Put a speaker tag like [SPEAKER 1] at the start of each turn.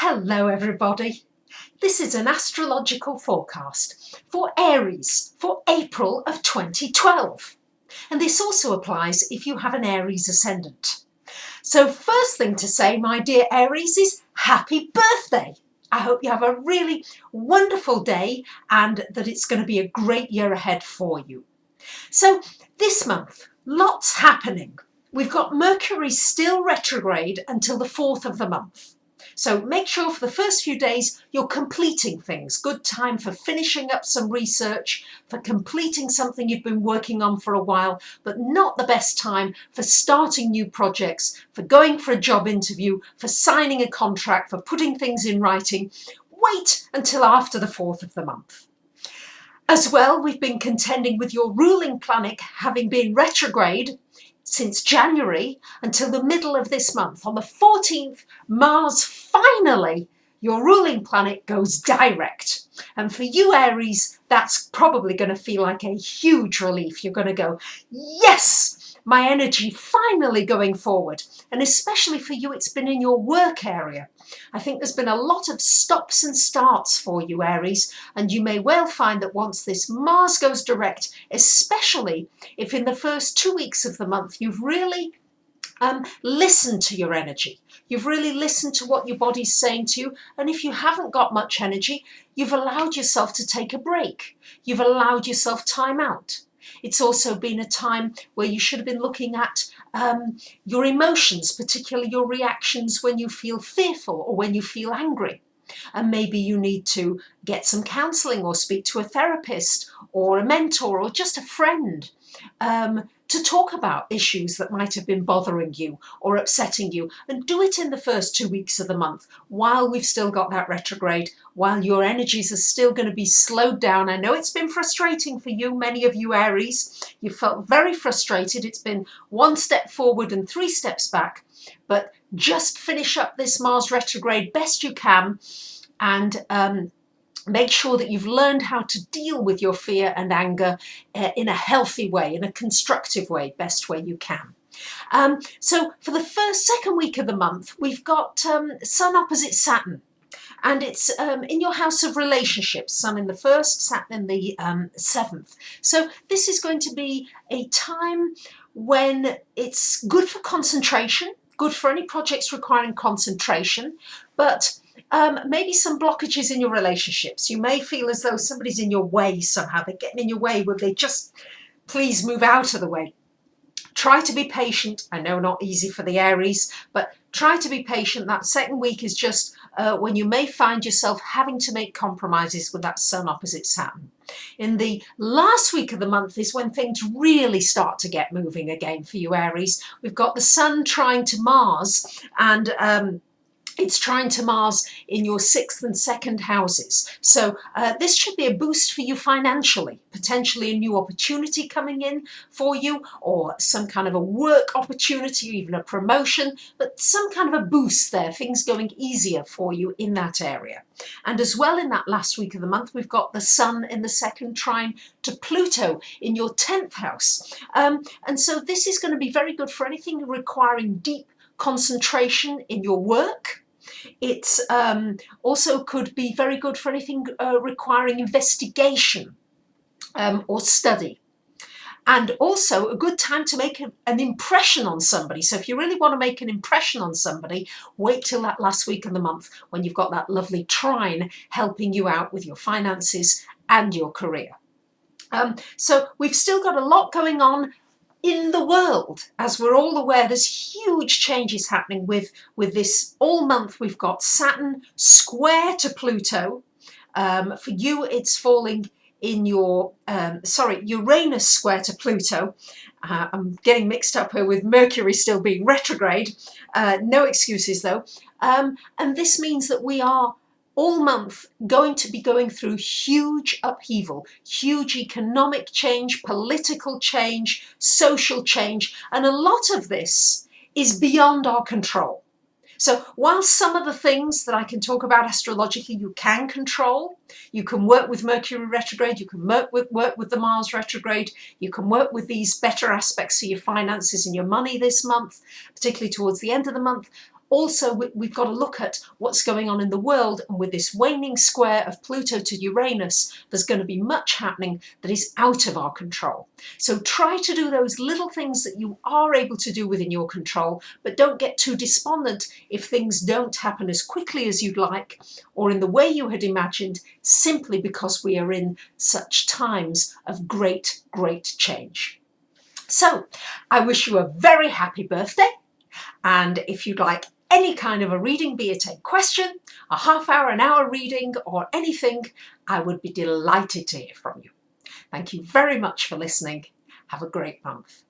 [SPEAKER 1] Hello everybody. This is an astrological forecast for Aries for April of 2012. And this also applies if you have an Aries ascendant. So first thing to say, my dear Aries, is happy birthday. I hope you have a really wonderful day and that it's going to be a great year ahead for you. So this month, lots happening. We've got Mercury still retrograde until the 4th of the month. So make sure for the first few days you're completing things. Good time for finishing up some research, for completing something you've been working on for a while, but not the best time for starting new projects, for going for a job interview, for signing a contract, for putting things in writing. Wait until after the 4th of the month. As well, we've been contending with your ruling planet having been retrograde since January until the middle of this month. On the 14th, Mars finally, your ruling planet, goes direct. And for you Aries, that's probably going to feel like a huge relief. You're going to go, yes, my energy finally going forward. And especially for you, it's been in your work area. I think there's been a lot of stops and starts for you, Aries, and you may well find that once this Mars goes direct, especially if in the first 2 weeks of the month you've really listened to your energy. You've really listened to what your body's saying to you, and if you haven't got much energy, you've allowed yourself to take a break. You've allowed yourself time out. It's also been a time where you should have been looking at your emotions, particularly your reactions when you feel fearful or when you feel angry. And maybe you need to get some counselling or speak to a therapist or a mentor or just a friend to talk about issues that might have been bothering you or upsetting you, and do it in the first 2 weeks of the month while we've still got that retrograde, while your energies are still going to be slowed down. I know it's been frustrating for you, many of you Aries. You felt very frustrated. It's been 1 step forward and 3 steps back, but just finish up this Mars retrograde best you can, and make sure that you've learned how to deal with your fear and anger in a healthy way, in a constructive way, best way you can. So for the second week of the month, we've got Sun opposite Saturn. And it's in your house of relationships, Sun in the 1st, Saturn in the 7th. So this is going to be a time when it's good for concentration, good for any projects requiring concentration, but maybe some blockages in your relationships. You may feel as though somebody's in your way somehow. They're getting in your way. Would they just please move out of the way? Try to be patient. I know not easy for the Aries, but try to be patient. That second week is just when you may find yourself having to make compromises with that Sun opposite Saturn. In the last week of the month is when things really start to get moving again for you Aries. We've got the Sun trying to Mars, and it's trying to Mars in your 6th and 2nd houses. So this should be a boost for you financially, potentially a new opportunity coming in for you, or some kind of a work opportunity, or even a promotion, but some kind of a boost there, things going easier for you in that area. And as well, in that last week of the month, we've got the Sun in the 2nd trine to Pluto in your 10th house. And so this is going to be very good for anything requiring deep concentration in your work. It's also could be very good for anything requiring investigation or study. And also a good time to make an impression on somebody. So if you really want to make an impression on somebody, wait till that last week of the month when you've got that lovely trine helping you out with your finances and your career. So we've still got a lot going on in the world. As we're all aware, there's huge changes happening with this. All month we've got Saturn square to Pluto. For you it's falling in your Uranus square to Pluto. I'm getting mixed up here with Mercury still being retrograde. No excuses though. And this means that we are all month going to be going through huge upheaval, huge economic change, political change, social change, and a lot of this is beyond our control. So while some of the things that I can talk about astrologically you can control, you can work with Mercury retrograde, you can work with the Mars retrograde, you can work with these better aspects of your finances and your money this month, particularly towards the end of the month. Also, we've got to look at what's going on in the world, and with this waning square of Pluto to Uranus, there's going to be much happening that is out of our control. So try to do those little things that you are able to do within your control, but don't get too despondent if things don't happen as quickly as you'd like or in the way you had imagined, simply because we are in such times of great, great change. So I wish you a very happy birthday, and if you'd like any kind of a reading, be it a question, a half-hour, an hour reading, or anything, I would be delighted to hear from you. Thank you very much for listening. Have a great month.